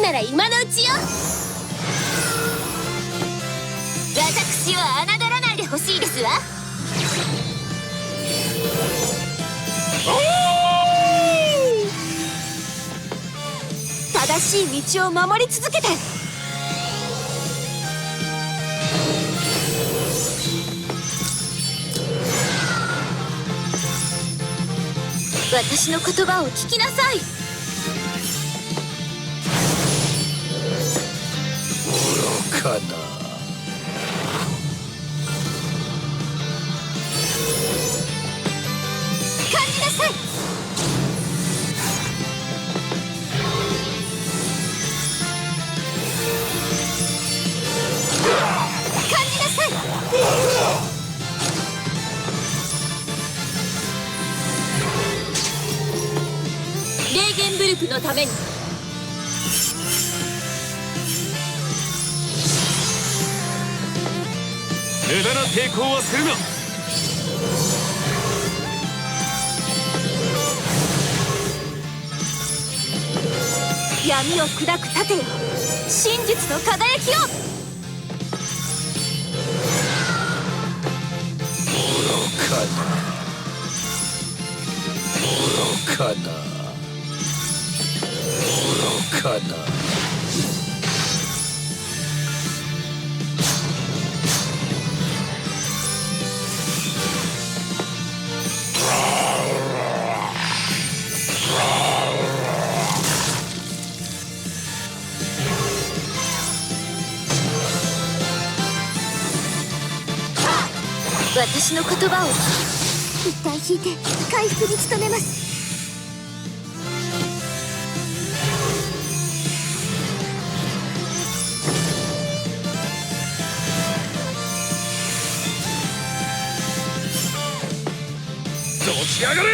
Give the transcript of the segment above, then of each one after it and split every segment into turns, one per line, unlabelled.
なら今のうちよ。私を侮らないでほしいですわ。正しい道を守り続けて。私の言葉を聞きなさい。
愚かな。
感じなさい。感じなさい。レーゲンブルクのために。
無駄な抵抗はするな。
闇を砕く盾よ、真実の輝きを。
愚かな。愚かな。愚かな。
私の言葉を一旦引いて回復に努めます。
どち上がれ。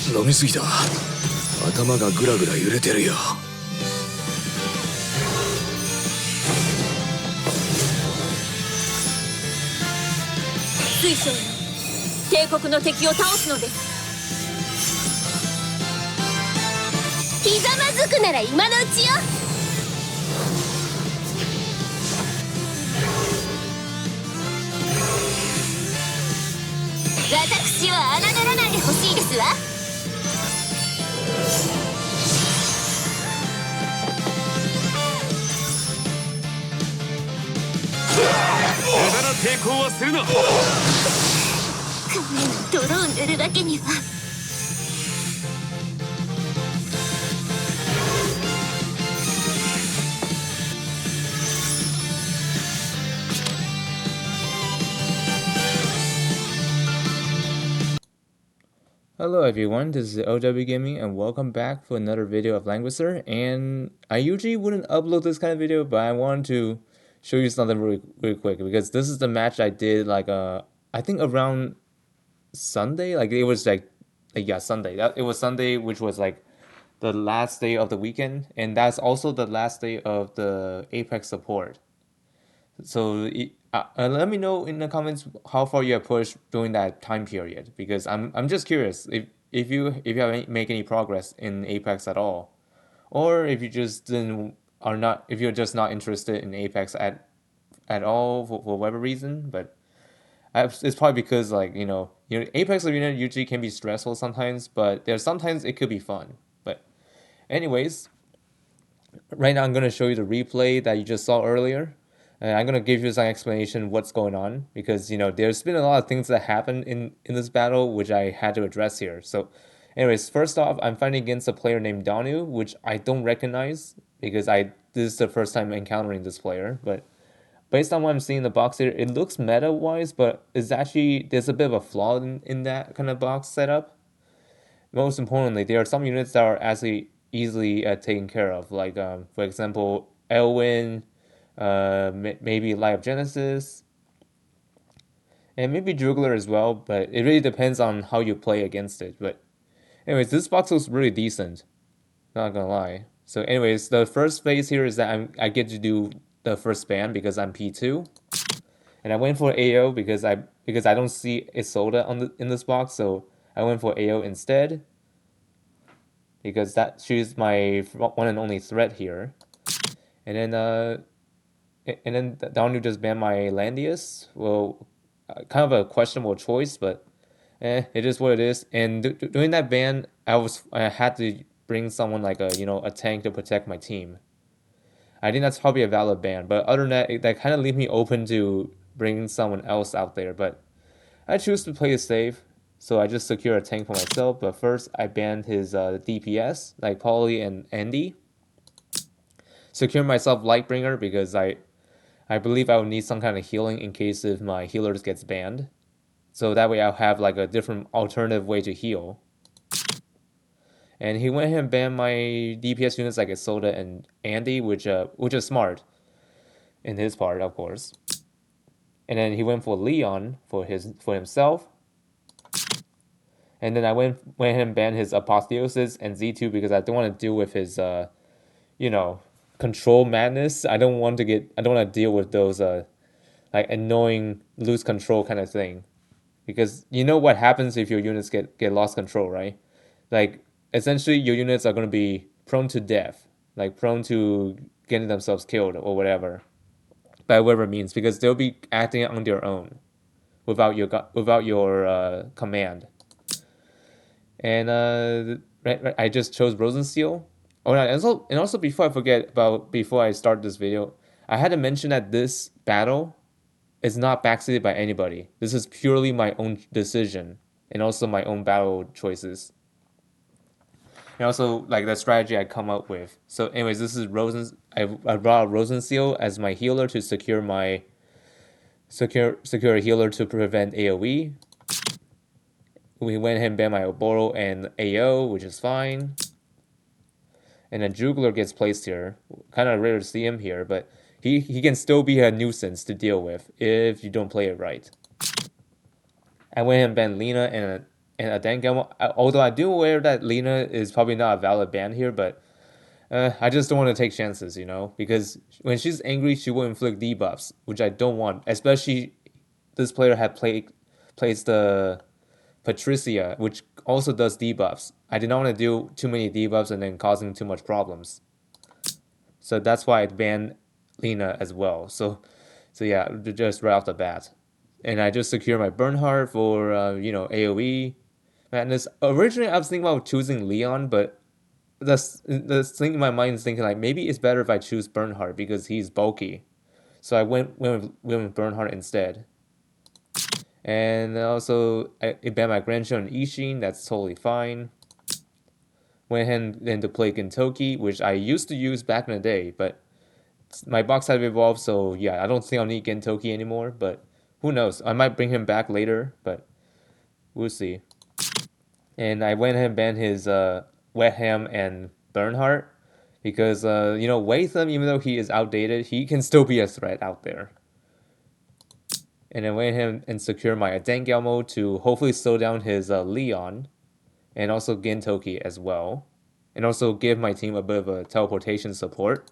飲みすぎた。頭がグラグラ揺れてるよ。
水晶よ、帝国の敵を倒すのです。ひざまずくなら今のうちよ。私を侮らないでほしいですわ。
無駄な抵抗はするな。
仮面に泥を塗るわけには。
Hello everyone, this is OW Gaming and welcome back for another video of Languisher. And I usually wouldn't upload this kind of video, but I wanted to show you something really quick because this is the match I did like I think around Sunday. Like it was yeah, Sunday. It was Sunday, which was like the last day of the weekend, and that's also the last day of the Apex support. So let me know in the comments how far you have pushed during that time period, because I'm just curious if you haven't make any progress in Apex at all, or if you just if you're just not interested in Apex at all for whatever reason. But it's probably because like Apex Arena usually can be stressful sometimes, but there's sometimes it could be fun. But anyways, right now I'm gonna show you the replay that you just saw earlier. And I'm gonna give you some explanation what's going on, because there's been a lot of things that happened in this battle which I had to address here. So anyways, first off, I'm fighting against a player named Danu, which I don't recognize because this is the first time encountering this player. But based on what I'm seeing in the box here, it looks meta wise, but there's a bit of a flaw in that kind of box setup. Most importantly, there are some units that are actually easily taken care of, like for example Elwyn, maybe Light of Genesis, and maybe Jugler as well, but it really depends on how you play against it. But Anyways, this box looks really decent. Not gonna lie. So, anyways, the first phase here is that I get to do the first ban because I'm P2, and I went for AO because I don't see Isolda in this box, so I went for AO instead because she's my one and only threat here. And then Danu just banned my Landius. Well, kind of a questionable choice, but it is what it is. And during that ban, I had to bring someone like a tank to protect my team. I think that's probably a valid ban, but other than that, that kind of leaves me open to bringing someone else out there. But I choose to play it safe, so I just secure a tank for myself. But first, I banned his DPS like Polly and Andy. Secure myself Lightbringer because I believe I will need some kind of healing in case if my healers gets banned. So that way I'll have like a different alternative way to heal. And he went ahead and banned my DPS units like Isolda and Andy, which is smart in his part, of course. And then he went for Leon for himself. And then I went ahead and banned his Apotheosis and Z2 because I don't want to deal with his control madness. I don't want to deal with those like annoying lose control kind of thing. Because you know what happens if your units get lost control, right? Like essentially your units are going to be prone to death, like prone to getting themselves killed or whatever, by whatever means, because they'll be acting on their own without your command. And I just chose Rosensteel. Oh, and also before I start this video, I had to mention that this battle is not backseated by anybody. This is purely my own decision and also my own battle choices. And also like the strategy I come up with. So anyways, this is I brought Rosensteel as my healer to secure a healer to prevent AoE. We went ahead and banned my Oboro and AO, which is fine. And then Jugler gets placed here. Kind of rare to see him here, but he can still be a nuisance to deal with if you don't play it right. I went ahead and banned Lena and a Dengamo. Although I do aware that Lena is probably not a valid ban here, but I just don't want to take chances, because when she's angry, she will inflict debuffs, which I don't want. Especially this player had plays the Patricia, which also does debuffs. I did not want to do too many debuffs and then causing too much problems. So that's why I banned Lena as well. So yeah, just right off the bat. And I just secure my Bernhardt for AoE madness. Originally, I was thinking about choosing Leon, but the thing in my mind is thinking like maybe it's better if I choose Bernhardt because he's bulky. So I went with Bernhardt instead. And also I banned my grandchildren Ishin. That's totally fine. Went ahead and to play Gintoki, which I used to use back in the day, but my box has evolved, so yeah, I don't think I'll need Gintoki anymore, but who knows? I might bring him back later, but we'll see. And I went ahead and banned his Wetham and Bernhardt because, Watham, even though he is outdated, he can still be a threat out there. And I went ahead and secure my Adengalmo to hopefully slow down his Leon and also Gintoki as well. And also give my team a bit of a teleportation support.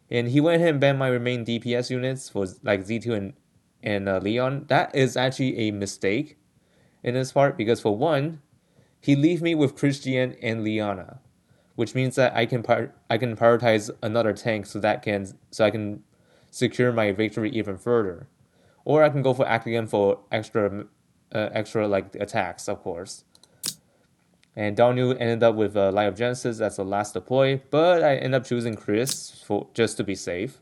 And he went ahead and banned my remaining DPS units for like Z2 and Leon. That is actually a mistake in this part because for one, he leave me with Christian and Liana, which means that I can prioritize another tank so I can secure my victory even further, or I can go for Actigan for extra like attacks, of course. And Danu ended up with Light of Genesis as the last deploy, but I ended up choosing Chris just to be safe.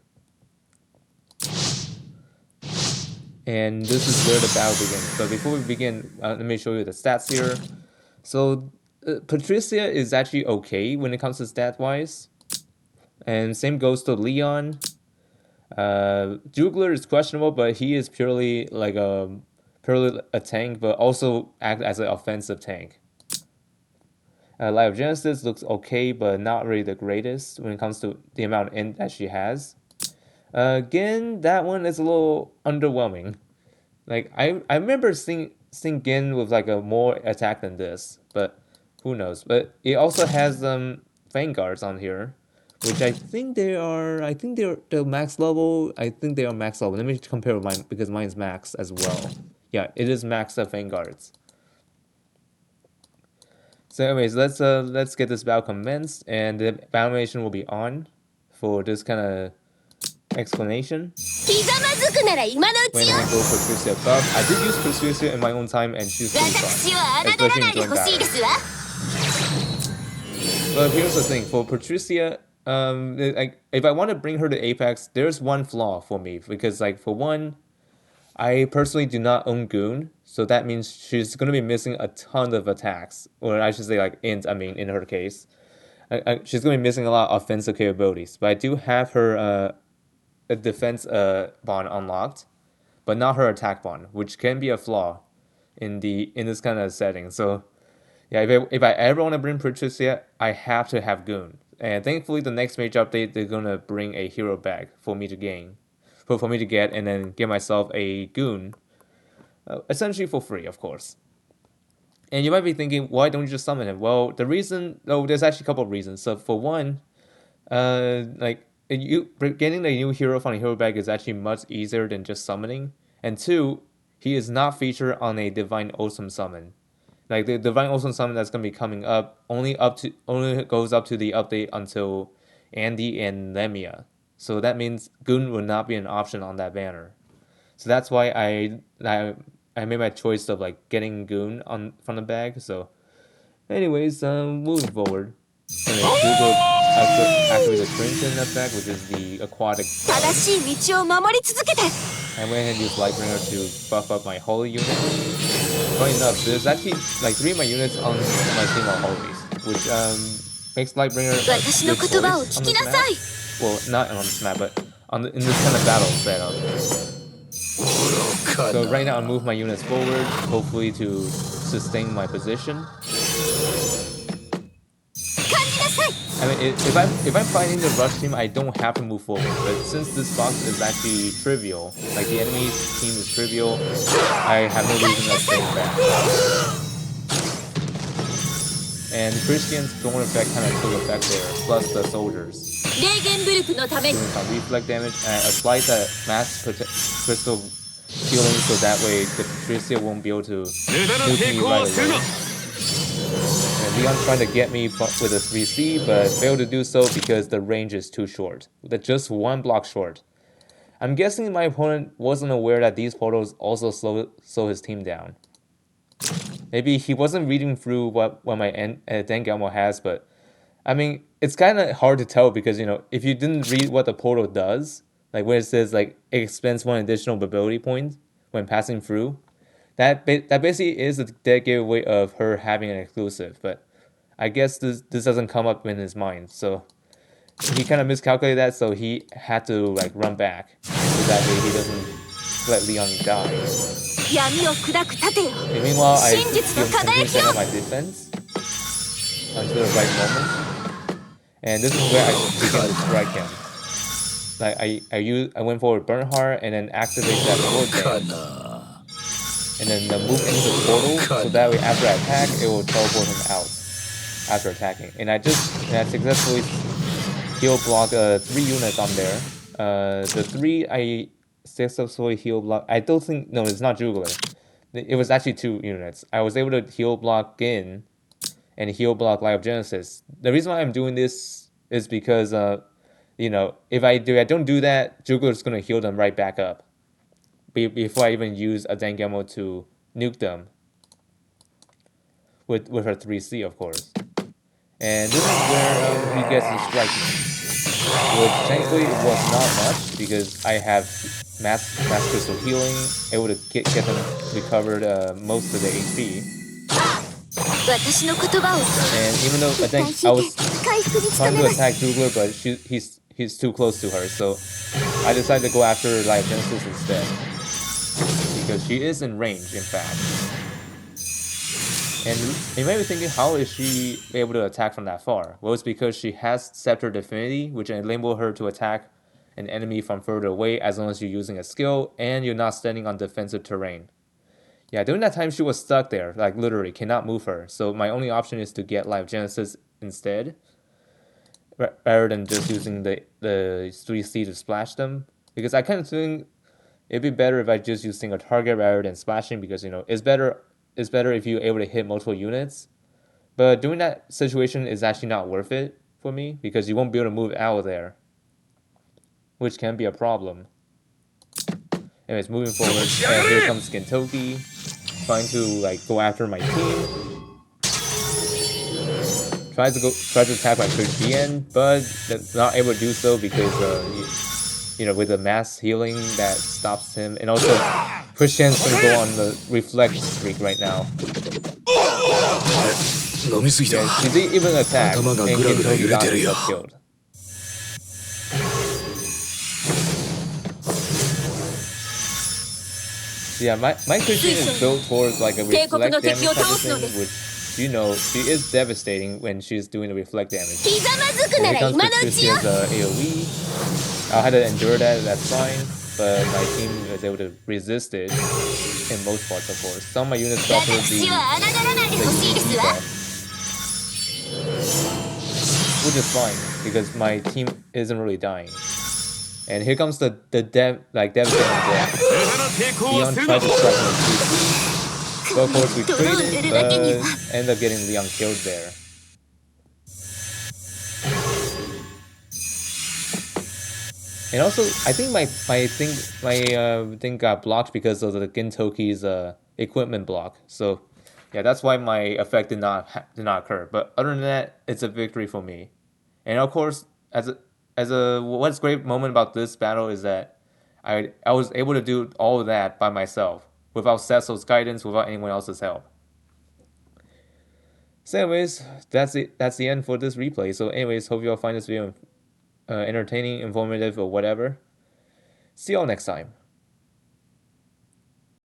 And this is where the battle begins. But before we begin, let me show you the stats here. So Patricia is actually okay when it comes to stat-wise. And same goes to Leon. Jugler is questionable, but he is purely a tank, but also act as an offensive tank. Light of Genesis looks okay, but not really the greatest when it comes to the amount of int that she has. Gin, that one is a little underwhelming. Like I remember seeing Gin with like a more attack than this, but Who knows? But it also has vanguards on here, which I think they are. I think they're the max level. I think they are max level. Let me compare with mine because mine is max as well. Yeah, it is max of vanguards. So, anyways, let's get this battle commenced, and the battle animation will be on for this kind of explanation.
ひざまずくなら今のう
Went
ちよ
ahead and go for Persuasive buff. I did use Persuasive in my own time, and she was pretty
私
fun,
は侮ら
especially
な
in
いで
joint
ほしいで
battle.
すわ
But here's the thing: for Patricia, like if I want to bring her to Apex, there's one flaw for me because, like, for one, I personally do not own Goon, so that means she's gonna be missing a ton of attacks, or I should say, like, I mean, in her case, she's gonna be missing a lot of offensive capabilities. But I do have her a defense bond unlocked, but not her attack bond, which can be a flaw in this kind of setting. So yeah, if I ever want to bring Patricia, I have to have Goon. And thankfully, the next major update, they're gonna bring a hero bag for me to gain, for me to get, and then get myself a Goon, essentially for free, of course. And you might be thinking, why don't you just summon him? Well, the reason, oh, there's actually a couple of reasons. So for one, like getting a new hero from a hero bag is actually much easier than just summoning. And two, he is not featured on a Divine Awesome summon. Like the Divine Awesome summon that's gonna be coming up only goes up to the update until Andy and Lemia. So that means Goon will not be an option on that banner. So that's why I made my choice of like getting Goon on from the bag. So anyways, moving forward. Anyways, Google activate the Trinity effect, which is the aquatic.
正しい道を守り続けて
I went ahead and used Lightbringer to buff up my holy unit. Funny enough, there's actually like 3 of my units on my team are holies, which makes Lightbringer a
私の
good
言葉を
choice
聞
on
き
this
なさ
map.
い
Well, not on this map, but in this kind of battle setup. So right now, I'll move my units forward, hopefully to sustain my position.
感じなさい
I mean, if I'm fighting the rush team, I don't have to move forward. But since this box is actually trivial, like the enemy's team is trivial, I have no reason to stay back. And Christian's thorn effect kind of took effect there, plus the soldiers.
レーゲンブルクのために
Doing some reflect damage, and I applied the mass crystal healing so that way the Patricia won't be able to nuke me right away. And Leon's trying to get me with a 3C, but failed to do so because the range is too short. That's just one block short. I'm guessing my opponent wasn't aware that these portals also slow his team down. Maybe he wasn't reading through what my Dengammo has, but I mean, it's kind of hard to tell because, you know, if you didn't read what the portal does, like where it says like it expends 1 additional ability point when passing through, that basically is a dead giveaway of her having an exclusive. But I guess this doesn't come up in his mind, so he kind of miscalculated that, so he had to like run back so that way he doesn't let Leon die.
闇を砕く盾よ
And meanwhile, I
真実の
healed
輝き
10%
よ
of my defense until the right moment, and this is where I began to strike him. Like I went forward Bernhardt and then activate that sword dance, and then move into the portal so that way after I attack it will teleport him out after attacking. And I successfully heal block 3 units on there. The 3 I successfully heal block. I don't think no, it's not Juggler. It was actually 2 units. I was able to heal block Gin and heal block Light of Genesis. The reason why I'm doing this is because you know, if I don't do that, Juggler's gonna heal them right back up before I even use a Dengamo to nuke them with her 3C, of course. And this is where he gets to strike me, which thankfully it was not much because I have mass crystal healing, able to get them recovered most of the HP.
私の言葉を
And even though I
一旦
think
引
I
い
was
て回復に努
trying
め
to
ます
attack Jugler, but he's too close to her, so I decided to go after Light of Genesis instead. Because she is in range, in fact. And you may be thinking, how is she able to attack from that far? Well, it's because she has Scepter Affinity, which enables her to attack an enemy from further away as long as you're using a skill and you're not standing on defensive terrain. Yeah, during that time she was stuck there, like literally cannot move her. So my only option is to get Life Genesis instead, rather than just using the 3C to splash them. Because I kind of think it'd be better if I just use single target rather than splashing, because it's better if you're able to hit multiple units. But doing that situation is actually not worth it for me because you won't be able to move out of there, which can be a problem. Anyways, moving forward, and here comes Gintoki, trying to like go after my team. Tries to attack my Christian, but not able to do so because with the mass healing that stops him, and also Christian's gonna go on the reflect streak right now. Yeah, she didn't even attack, and Gintoki got himself killed. So yeah, my Christian is built towards like a reflect damage type of thing, which she is devastating when she's doing the reflect damage. Here comes Christian's AoE. I had to endure that, that's fine, but my team was able to resist it in most parts, of course. Some of my units suffered the debuff, which is fine because my team isn't really dying. And here comes the devastating death. Leon tried to strike on the 3C, but of course we traded, but end up getting Leon killed there. And also, I think my thing got blocked because of the Gintoki's equipment block. So yeah, that's why my effect did not occur. But other than that, it's a victory for me. And of course, what's great moment about this battle is that I was able to do all of that by myself without Cecil's guidance, without anyone else's help. So anyways, that's it. That's the end for this replay. So anyways, hope you all find this video entertaining, informative, or whatever. See y'all next time.